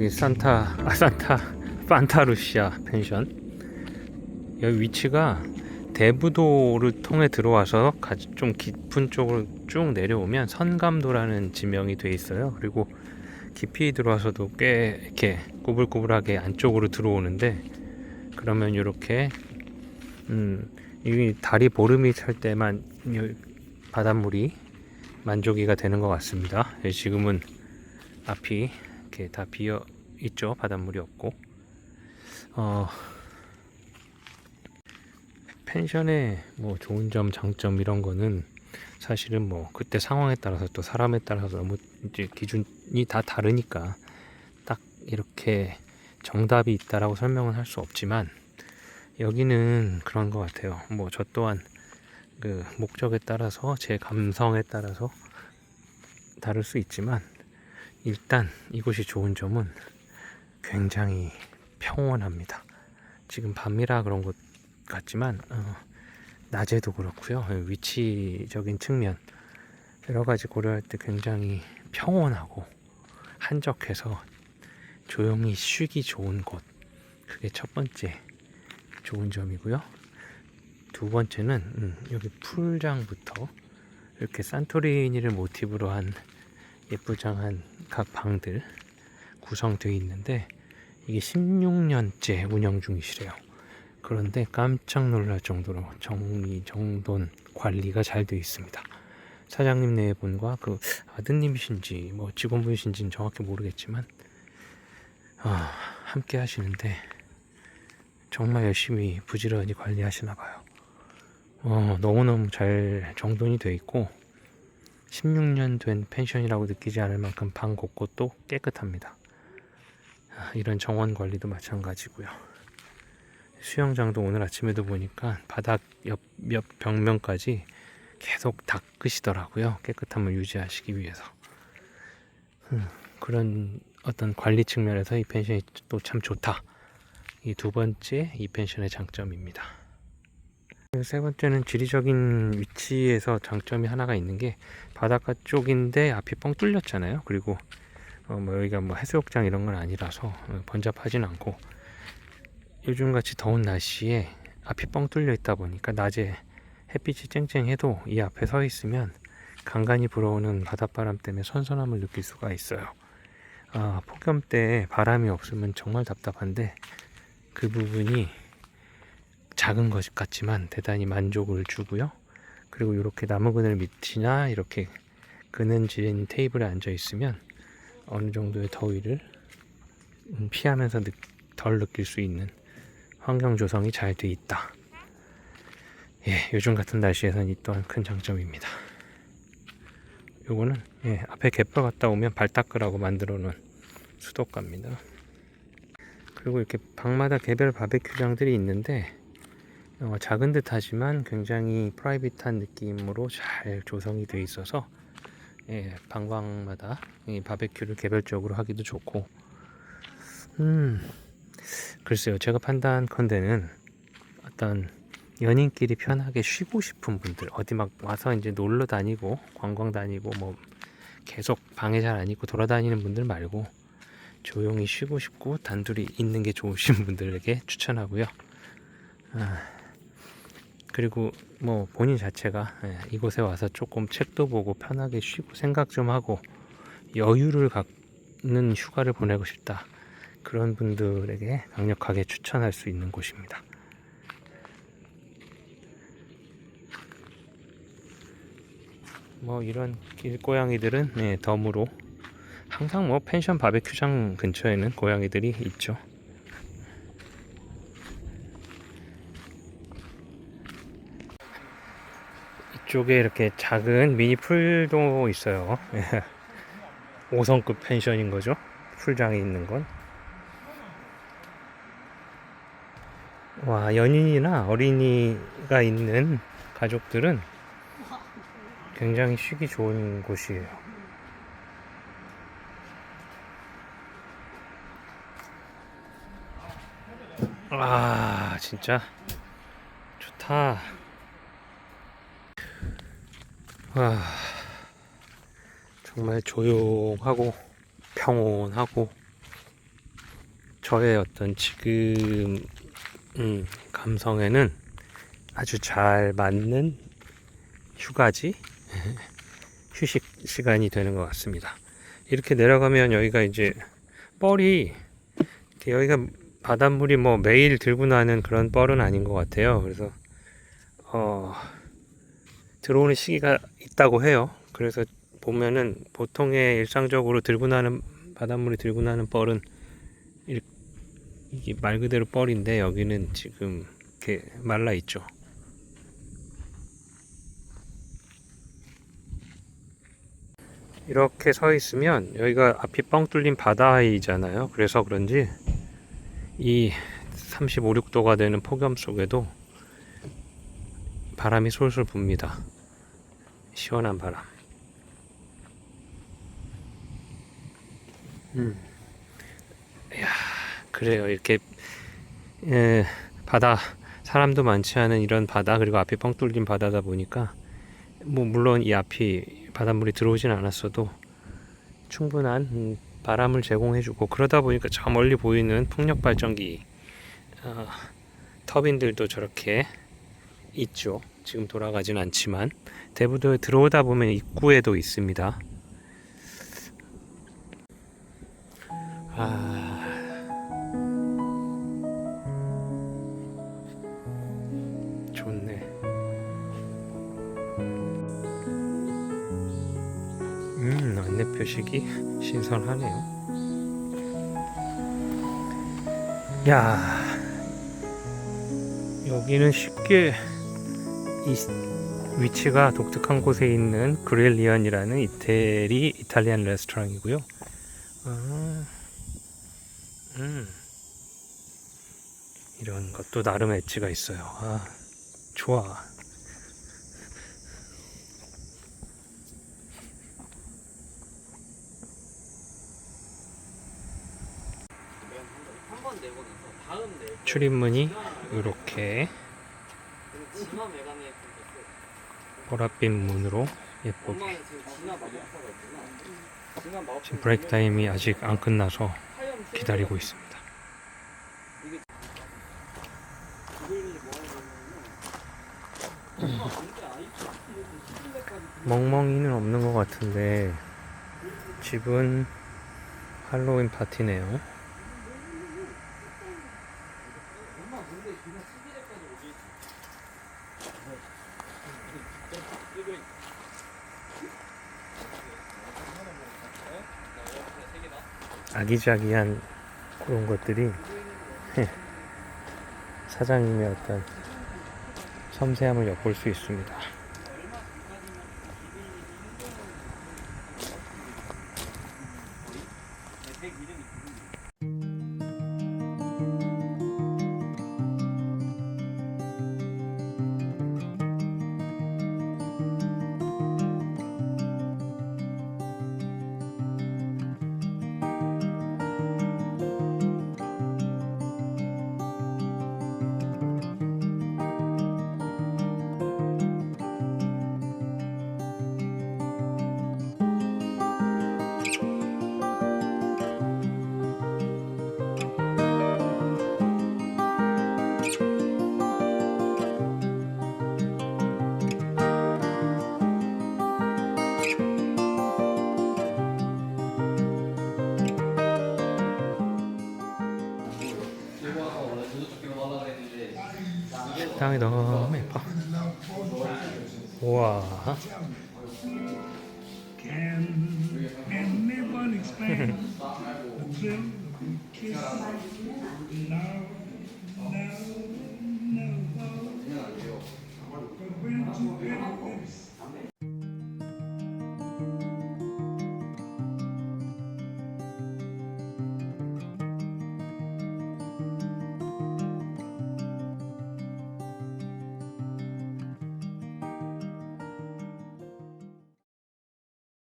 여기 판타루시아 펜션. 여기 위치가 대부도를 통해 들어와서 좀 깊은 쪽으로 쭉 내려오면 선감도라는 지명이 돼 있어요. 그리고 깊이 들어와서도 꽤 이렇게 꾸불꾸불하게 안쪽으로 들어오는데, 그러면 이렇게 이 달이 보름이 찰 때만 바닷물이 만조기가 되는 것 같습니다. 지금은 앞이 이렇게 다 비어 있죠. 바닷물이 없고. 펜션의 뭐 좋은 점, 장점 이런 거는 사실은 뭐 그때 상황에 따라서 또 사람에 따라서 너무 이제 기준이 다 다르니까 딱 이렇게 정답이 있다라고 설명은 할 수 없지만, 여기는 그런 것 같아요. 뭐 저 또한 그 목적에 따라서 제 감성에 따라서 다를 수 있지만, 일단 이곳이 좋은 점은 굉장히 평온합니다. 지금 밤이라 그런 것 같지만 낮에도 그렇고요. 위치적인 측면 여러 가지 고려할 때 굉장히 평온하고 한적해서 조용히 쉬기 좋은 곳, 그게 첫 번째 좋은 점이고요. 두 번째는 여기 풀장부터 이렇게 산토리니를 모티브로 한 예쁘장한 각 방들 구성되어 있는데, 이게 16년째 운영 중이시래요. 그런데 깜짝 놀랄 정도로 정돈 관리가 잘 되어 있습니다. 사장님 네 분과 그 아드님이신지 뭐 직원분이신지는 정확히 모르겠지만 함께 하시는데 정말 열심히 부지런히 관리하시나 봐요. 너무너무 잘 정돈이 되어 있고 16년 된 펜션이라고 느끼지 않을 만큼 방 곳곳도 깨끗합니다. 이런 정원 관리도 마찬가지고요. 수영장도 오늘 아침에도 보니까 바닥 옆 벽면까지 계속 닦으시더라고요. 깨끗함을 유지하시기 위해서. 그런 어떤 관리 측면에서 이 펜션이 또 참 좋다. 이 두 번째 이 펜션의 장점입니다. 세 번째는 지리적인 위치에서 장점이 하나가 있는 게, 바닷가 쪽인데 앞이 뻥 뚫렸잖아요. 그리고 뭐 여기가 뭐 해수욕장 이런 건 아니라서 번잡하진 않고, 요즘같이 더운 날씨에 앞이 뻥 뚫려 있다 보니까 낮에 햇빛이 쨍쨍해도 이 앞에 서 있으면 간간히 불어오는 바닷바람 때문에 선선함을 느낄 수가 있어요. 폭염 때 바람이 없으면 정말 답답한데, 그 부분이 작은 것 같지만 대단히 만족을 주고요. 그리고 이렇게 나무 그늘 밑이나 이렇게 그늘진 테이블에 앉아 있으면 어느 정도의 더위를 피하면서 덜 느낄 수 있는 환경 조성이 잘 돼 있다. 요즘 같은 날씨에선 이 또한 큰 장점입니다. 요거는 앞에 갯벌 갔다 오면 발 닦으라고 만들어 놓은 수도가입니다. 그리고 이렇게 방마다 개별 바베큐장들이 있는데 작은 듯 하지만 굉장히 프라이빗한 느낌으로 잘 조성이 되어 있어서 방방마다 바베큐를 개별적으로 하기도 좋고, 글쎄요, 제가 판단컨대는 어떤 연인끼리 편하게 쉬고 싶은 분들, 어디 막 와서 이제 놀러 다니고 관광 다니고 뭐 계속 방에 잘 안 있고 돌아다니는 분들 말고 조용히 쉬고 싶고 단둘이 있는 게 좋으신 분들에게 추천하고요. 그리고 뭐 본인 자체가 이곳에 와서 조금 책도 보고 편하게 쉬고 생각 좀 하고 여유를 갖는 휴가를 보내고 싶다, 그런 분들에게 강력하게 추천할 수 있는 곳입니다. 뭐 이런 길고양이들은 덤으로 항상 뭐 펜션 바베큐장 근처에는 고양이들이 있죠. 이쪽에 이렇게 작은 미니 풀도 있어요. 5성급 펜션인 거죠. 풀장이 있는 건. 와, 연인이나 어린이가 있는 가족들은 굉장히 쉬기 좋은 곳이에요. 진짜 좋다. 정말 조용하고 평온하고 저의 어떤 지금 감성에는 아주 잘 맞는 휴가지 휴식 시간이 되는 것 같습니다. 이렇게 내려가면 여기가 이제 뻘이 여기가 바닷물이 뭐 매일 들고 나는 그런 뻘은 아닌 것 같아요. 그래서 들어오는 시기가 있다고 해요. 그래서 보면은 보통의 일상적으로 들고 나는 바닷물이 들고 나는 뻘은 이게 말 그대로 뻘인데 여기는 지금 이렇게 말라 있죠. 이렇게 서 있으면 여기가 앞이 뻥 뚫린 바다이잖아요. 그래서 그런지 이 35, 6도가 되는 폭염 속에도 바람이 솔솔 붑니다. 시원한 바람. 이야, 그래요. 이렇게 바다 사람도 많지 않은 이런 바다 그리고 앞이 뻥 뚫린 바다다 보니까 뭐 물론 이 앞이 바닷물이 들어오진 않았어도 충분한 바람을 제공해주고 그러다 보니까 저 멀리 보이는 풍력 발전기 터빈들도 저렇게 있죠. 지금 돌아가진 않지만 대부도 들어오다 보면 입구에도 있습니다. 좋네. 안내 표식이 신선하네요. 야, 여기는 쉽게 이 위치가 독특한 곳에 있는 그릴리언이라는 이탈리안 레스토랑이고요. 이런 것도 나름 엣지가 있어요. 좋아. 출입문이 이렇게 보랏빛 문으로 예쁘게. 지금 브레이크 타임이 아직 안 끝나서 기다리고 있습니다. 멍멍이는 없는 것 같은데 집은 할로윈 파티네요. 아기자기한 그런 것들이 사장님의 어떤 섬세함을 엿볼 수 있습니다. 식당이 너무 예뻐. 우와.